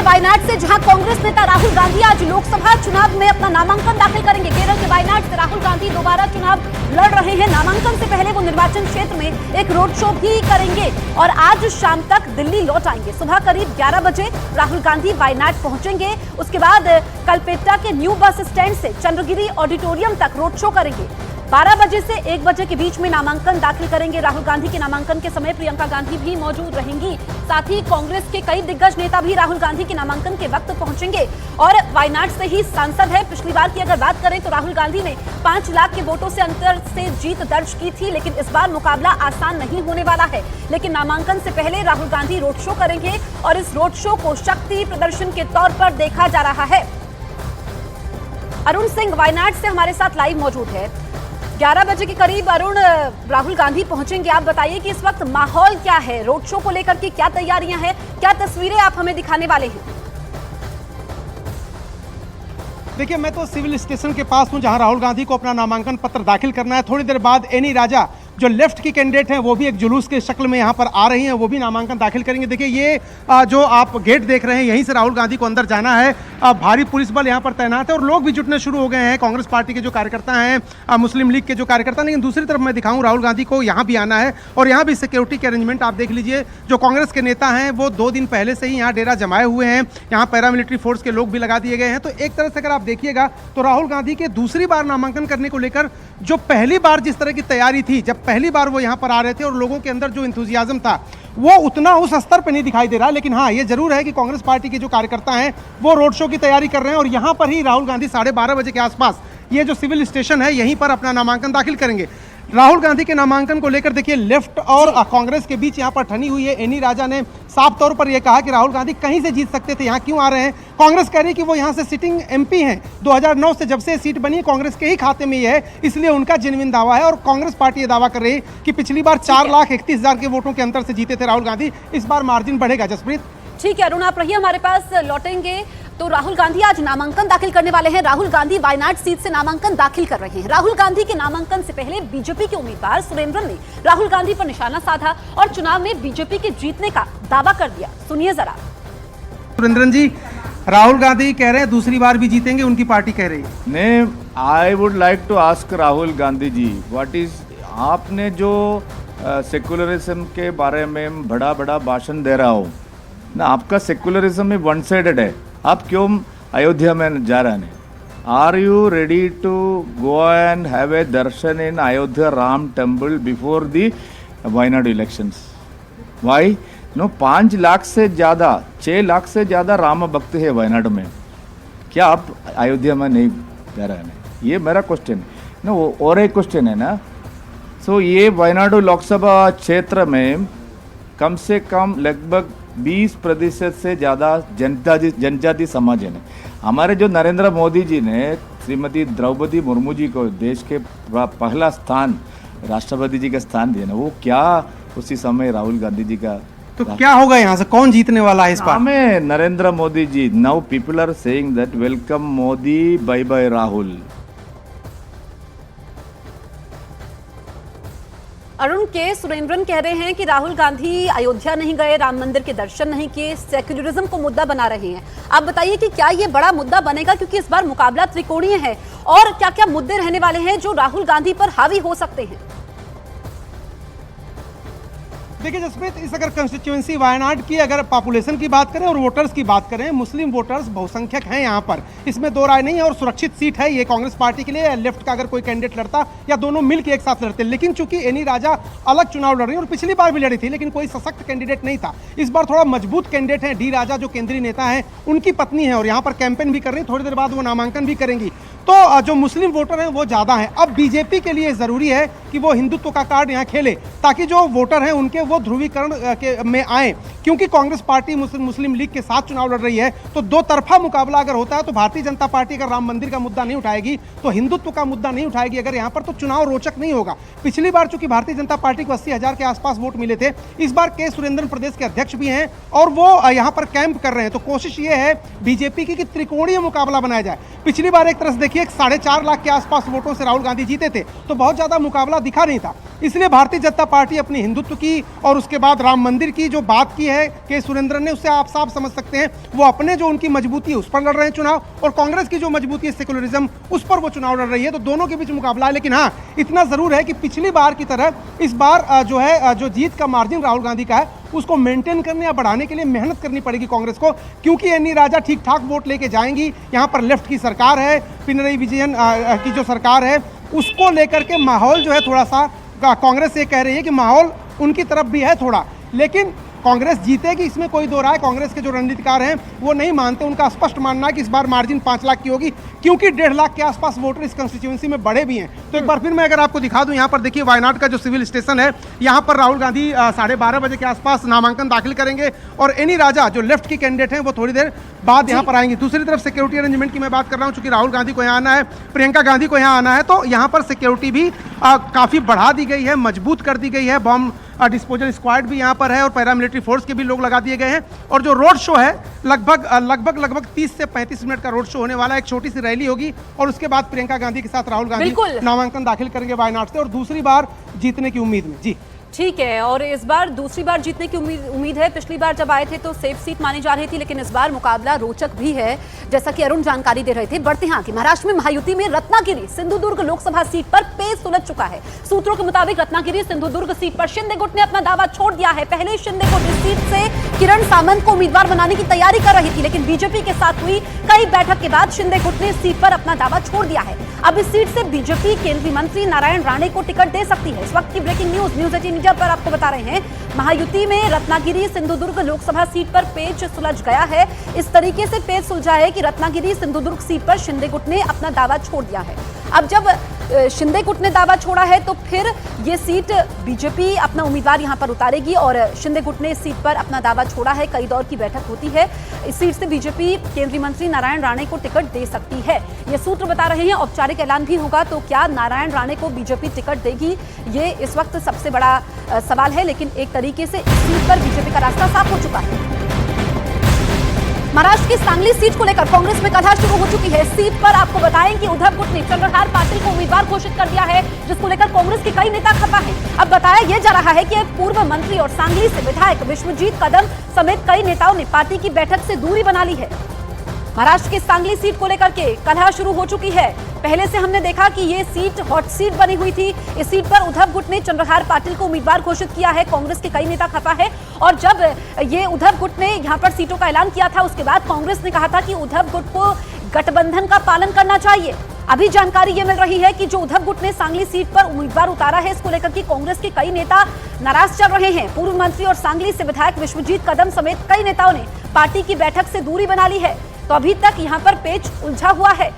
वायनाड से, जहां कांग्रेस नेता राहुल गांधी आज लोकसभा चुनाव में अपना नामांकन दाखिल करेंगे। केरल के वायनाड से राहुल गांधी दोबारा चुनाव लड़ रहे हैं। नामांकन से पहले वो निर्वाचन क्षेत्र में एक रोड शो भी करेंगे और आज शाम तक दिल्ली लौट आएंगे। सुबह करीब 11 बजे राहुल गांधी वायनाड पहुंचेंगे। उसके बाद कलपेट्टा के न्यू बस स्टैंड से चंद्रगिरी ऑडिटोरियम तक रोड शो करेंगे। 12 बजे से 1 बजे के बीच में नामांकन दाखिल करेंगे। राहुल गांधी के नामांकन के समय प्रियंका गांधी भी मौजूद रहेंगी। साथ ही कांग्रेस के कई दिग्गज नेता भी राहुल गांधी के नामांकन के वक्त पहुंचेंगे और वायनाड से ही सांसद है। पिछली बार की अगर बात करें तो राहुल गांधी ने 5 लाख के वोटों से अंतर से जीत दर्ज की थी, लेकिन इस बार मुकाबला आसान नहीं होने वाला है। लेकिन नामांकन से पहले राहुल गांधी रोड शो करेंगे और इस रोड शो को शक्ति प्रदर्शन के तौर पर देखा जा रहा है। अरुण सिंह वायनाड से हमारे साथ लाइव मौजूद है। 11 बजे के करीब अरुण, राहुल गांधी पहुंचेंगे। आप बताइए कि इस वक्त माहौल क्या है, रोड शो को लेकर के क्या तैयारियां हैं, क्या तस्वीरें आप हमें दिखाने वाले हैं? देखिए, मैं तो सिविल स्टेशन के पास हूं जहां राहुल गांधी को अपना नामांकन पत्र दाखिल करना है। थोड़ी देर बाद एनी राजा जो लेफ्ट की कैंडिडेट हैं वो भी एक जुलूस के शक्ल में यहाँ पर आ रही हैं, वो भी नामांकन दाखिल करेंगे। देखिए, ये जो आप गेट देख रहे हैं, यहीं से राहुल गांधी को अंदर जाना है। भारी पुलिस बल यहाँ पर तैनात है और लोग भी जुटने शुरू हो गए हैं। कांग्रेस पार्टी के जो कार्यकर्ता हैं, मुस्लिम लीग के जो कार्यकर्ता, लेकिन दूसरी तरफ मैं दिखाऊं, राहुल गांधी को यहाँ भी आना है और यहाँ भी सिक्योरिटी के अरेंजमेंट आप देख लीजिए। जो कांग्रेस के नेता हैं वो 2 दिन पहले से ही यहाँ डेरा जमाए हुए हैं। यहाँ पैरामिलिट्री फोर्स के लोग भी लगा दिए गए हैं। तो एक तरह से अगर आप देखिएगा तो राहुल गांधी के दूसरी बार नामांकन करने को लेकर जो पहली बार जिस तरह की तैयारी थी, जब पहली बार वो यहाँ पर आ रहे थे और लोगों के अंदर जो इंथुजियाज्म था वो उतना उस स्तर पे नहीं दिखाई दे रहा। लेकिन हाँ, ये जरूर है कि कांग्रेस पार्टी के जो कार्यकर्ता हैं वो रोड शो की तैयारी कर रहे हैं और यहाँ पर ही राहुल गांधी 12:30 बजे के आसपास ये जो सिविल स्टेशन है यहीं पर अपना नामांकन दाखिल करेंगे। राहुल गांधी के नामांकन को लेकर देखिए लेफ्ट और कांग्रेस के बीच यहाँ पर ठनी हुई है। एनी राजा ने साफ तौर पर यह कहा कि राहुल गांधी कहीं से जीत सकते थे, यहाँ क्यों आ रहे हैं। कांग्रेस कह रही है कि वो यहाँ से सिटिंग एमपी हैं। 2009 से जब से सीट बनी है कांग्रेस के ही खाते में ये है, इसलिए उनका जेन्युइन दावा है। और कांग्रेस पार्टी ये दावा कर रही है कि पिछली बार 4,31,000 के वोटों के अंतर से जीते थे राहुल गांधी, इस बार मार्जिन बढ़ेगा। जसप्रीत, ठीक है अरुण, आप रहिए हमारे पास, लौटेंगे। तो राहुल गांधी आज नामांकन दाखिल करने वाले हैं। राहुल गांधी वायनाड सीट से नामांकन दाखिल कर रहे हैं। राहुल गांधी के नामांकन से पहले बीजेपी के उम्मीदवार सुरेंद्रन ने राहुल गांधी पर निशाना साधा और चुनाव में बीजेपी के जीतने का दावा कर दिया। सुनिए जरा। सुरेंद्रन जी, राहुल गांधी कह रहे हैं दूसरी बार भी जीतेंगे, उनकी पार्टी कह रही है। नहीं, I would like to ask Rahul Gandhi ji, what is, आपने जो सेकुलरिज्म के बारे में बड़ा बड़ा भाषण दे रहा हो ना, आपका सेकुलरिज्म में वन साइडेड है। आप क्यों अयोध्या में जा रहे हैं? Are you ready to go and have a darshan in Ayodhya Ram temple before the Wayanad elections? Why no, 5 lakh से ज़्यादा, 6 लाख से ज़्यादा राम भक्त है वायनाड में। क्या आप अयोध्या में नहीं जा रहे हैं? ये मेरा क्वेश्चन है ना। वो और एक क्वेश्चन है ना। सो ये वायनाड लोकसभा क्षेत्र में कम से कम लगभग 20% से ज़्यादा जनजाति समाज है। हमारे जो नरेंद्र मोदी जी ने श्रीमती द्रौपदी मुर्मू जी को देश के पहला स्थान, राष्ट्रपति जी का स्थान दिया ना, वो क्या उसी समय राहुल गांधी जी का, तो क्या होगा यहाँ से, कौन जीतने वाला है इस बार? हमें Narendra Modi ji, now people are saying that welcome Modi, bye bye Rahul. Arun, K Surendran कह रहे हैं कि राहुल गांधी अयोध्या नहीं गए, राम मंदिर के दर्शन नहीं किए, सेक्युलरिज्म को मुद्दा बना रहे हैं। आप बताइए कि क्या ये बड़ा मुद्दा बनेगा, क्योंकि इस बार मुकाबला त्रिकोणीय है, और क्या क्या मुद्दे रहने वाले हैं जो राहुल गांधी पर हावी हो सकते हैं? देखिए जसप्रीत, इस अगर कंस्टिट्यूएंसी वायनाड की अगर पॉपुलेशन की बात करें और वोटर्स की बात करें, मुस्लिम वोटर्स बहुसंख्यक हैं यहाँ पर, इसमें दो राय नहीं है। और सुरक्षित सीट है ये कांग्रेस पार्टी के लिए। लेफ्ट का अगर कोई कैंडिडेट लड़ता या दोनों मिलकर एक साथ लड़ते, लेकिन चूंकि एनी राजा अलग चुनाव लड़ रही है और पिछली बार भी लड़ी थी, लेकिन कोई सशक्त कैंडिडेट नहीं था। इस बार थोड़ा मजबूत कैंडिडेट है। डी राजा जो केंद्रीय नेता है, उनकी पत्नी है और यहाँ पर कैंपेन भी कर रही है। थोड़ी देर बाद वो नामांकन भी करेंगी। तो जो मुस्लिम वोटर हैं वो ज़्यादा हैं। अब बीजेपी के लिए ज़रूरी है कि वो हिंदुत्व का कार्ड यहाँ खेले, ताकि जो वोटर हैं उनके वो ध्रुवीकरण में आए, क्योंकि कांग्रेस पार्टी मुस्लिम लीग के साथ चुनाव लड़ रही है। तो दो तरफा मुकाबला अगर होता है तो भारतीय जनता पार्टी अगर राम मंदिर का मुद्दा नहीं उठाएगी, तो हिंदुत्व का मुद्दा नहीं उठाएगी अगर यहाँ पर, तो चुनाव रोचक नहीं होगा। पिछली बार चूंकि भारतीय जनता पार्टी को 80,000 के आसपास वोट मिले थे, इस बार के सुरेंद्रन प्रदेश के अध्यक्ष भी हैं और वो यहाँ पर कैंप कर रहे हैं। तो कोशिश ये है बीजेपी की कि त्रिकोणीय मुकाबला बनाया जाए। पिछली बार एक तरह से देखिए 4.5 लाख के आसपास वोटों से राहुल गांधी जीते थे, तो बहुत ज़्यादा मुकाबला दिखा नहीं था। इसलिए भारतीय जनता पार्टी अपनी हिंदुत्व की और उसके बाद राम मंदिर की जो बात की है के सुरेंद्रन ने, उससे आप साफ समझ सकते हैं वो अपने जो उनकी मजबूती है उस पर लड़ रहे हैं चुनाव, और कांग्रेस की जो मजबूती है सेकुलरिज्म, उस पर वो चुनाव लड़ रही है। तो दोनों के बीच मुकाबला है। लेकिन हाँ, इतना जरूर है कि पिछली बार की तरह इस बार जो जीत का मार्जिन राहुल गांधी का है उसको मेंटेन करने या बढ़ाने के लिए मेहनत करनी पड़ेगी कांग्रेस को, क्योंकि एनी राजा ठीक ठाक वोट लेके जाएंगी। यहाँ पर लेफ्ट की सरकार है, पिनरई विजयन की जो सरकार है, उसको लेकर के माहौल जो है थोड़ा सा, कांग्रेस ये कह रही है कि माहौल उनकी तरफ भी है थोड़ा, लेकिन कांग्रेस जीतेगी इसमें कोई दो राय। कांग्रेस के जो रणनीतिकार हैं वो नहीं मानते, उनका स्पष्ट मानना है कि इस बार मार्जिन 5 लाख की होगी, क्योंकि 1.5 लाख के आसपास वोटर इस कंस्टिट्यूएंसी में बढ़े भी हैं। तो एक बार फिर मैं अगर आपको दिखा दूं, यहाँ पर देखिए वायनाड का जो सिविल स्टेशन है, यहाँ पर राहुल गांधी 12:30 बजे के आसपास नामांकन दाखिल करेंगे, और एनी राजा जो लेफ्ट की कैंडिडेट हैं वो थोड़ी देर बाद यहाँ पर आएंगे। दूसरी तरफ सिक्योरिटी अरेंजमेंट की मैं बात कर रहा हूँ, चूंकि राहुल गांधी को यहाँ आना है, प्रियंका गांधी को यहाँ आना है, तो यहाँ पर सिक्योरिटी भी काफ़ी बढ़ा दी गई है, मजबूत कर दी गई है। बॉम्ब डिस्पोजल स्क्वाड भी यहाँ पर है और पैरामिलिट्री फोर्स के भी लोग लगा दिए गए हैं। और जो रोड शो है लगभग 30 से 35 मिनट का रोड शो होने वाला है। एक छोटी सी रैली होगी और उसके बाद प्रियंका गांधी के साथ राहुल गांधी नामांकन दाखिल करेंगे वायनाड से, और दूसरी बार जीतने की उम्मीद में। जी ठीक है, और इस बार दूसरी बार जीतने की उम्मीद है। पिछली बार जब आए थे तो सेफ सीट मानी जा रही थी, लेकिन इस बार मुकाबला रोचक भी है, जैसा कि अरुण जानकारी दे रहे थे। बढ़ते हैं आगे, महाराष्ट्र में महायुति में रत्नागिरी सिंधुदुर्ग लोकसभा सीट पर पेच सुलझ चुका है। सूत्रों के मुताबिक रत्नागिरी सिंधुदुर्ग सीट पर शिंदे गुट ने अपना दावा छोड़ दिया है। पहले शिंदे गुट इस सीट से किरण सामंत को उम्मीदवार बनाने की तैयारी कर रही थी, लेकिन बीजेपी के साथ हुई कई बैठक के बाद शिंदे गुट ने इस सीट पर अपना दावा छोड़ दिया है। अब इस सीट से बीजेपी केंद्रीय मंत्री नारायण राणे को टिकट दे सकती है। इस वक्त की ब्रेकिंग न्यूज 18 इंडिया पर आपको बता रहे हैं। महायुति में रत्नागिरी सिंधुदुर्ग लोकसभा सीट पर पेच सुलझ गया है। इस तरीके से पेच सुलझा है कि रत्नागिरी सिंधुदुर्ग सीट पर शिंदे गुट ने अपना दावा छोड़ दिया है। अब जब शिंदे गुट ने दावा छोड़ा है तो फिर ये सीट बीजेपी अपना उम्मीदवार यहां पर उतारेगी, और शिंदे गुट ने इस सीट पर अपना दावा छोड़ा है। कई दौर की बैठक होती है। इस सीट से बीजेपी केंद्रीय मंत्री नारायण राणे को टिकट दे सकती है, ये सूत्र बता रहे हैं। औपचारिक ऐलान भी होगा तो क्या नारायण राणे को बीजेपी टिकट देगी, ये इस वक्त सबसे बड़ा सवाल है। लेकिन एक तरीके से इस सीट पर बीजेपी का रास्ता साफ हो चुका है। महाराष्ट्र की सांगली सीट को लेकर कांग्रेस में कलह शुरू हो चुकी है। इस सीट पर आपको बताएं कि उद्धव गुट ने चंद्रहार पाटिल को उम्मीदवार घोषित कर दिया है, जिसको लेकर कांग्रेस के कई नेता खफा हैं। अब बताया यह जा रहा है कि एक पूर्व मंत्री और सांगली से विधायक विश्वजीत कदम समेत कई नेताओं ने पार्टी की बैठक से दूरी बना ली है। महाराष्ट्र की सांगली सीट को लेकर के कलह शुरू हो चुकी है। पहले से हमने देखा कि ये सीट हॉट सीट बनी हुई थी। इस सीट पर उद्धव गुट ने चंद्रहार पाटिल को उम्मीदवार घोषित किया है। कांग्रेस के कई नेता खफा है, और जब ये उद्धव गुट ने यहां पर सीटों का ऐलान किया था, उसके बाद कांग्रेस ने कहा था कि उद्धव गुट को गठबंधन का पालन करना चाहिए। अभी जानकारी ये मिल रही है कि जो उद्धव गुट ने सांगली सीट पर उम्मीदवार उतारा है, इसको लेकर के कांग्रेस के कई नेता नाराज चल रहे हैं। पूर्व मंत्री और सांगली से विधायक विश्वजीत कदम समेत कई नेताओं ने पार्टी की बैठक से दूरी बना ली है। तो अभी तक यहां पर पेच उलझा हुआ है।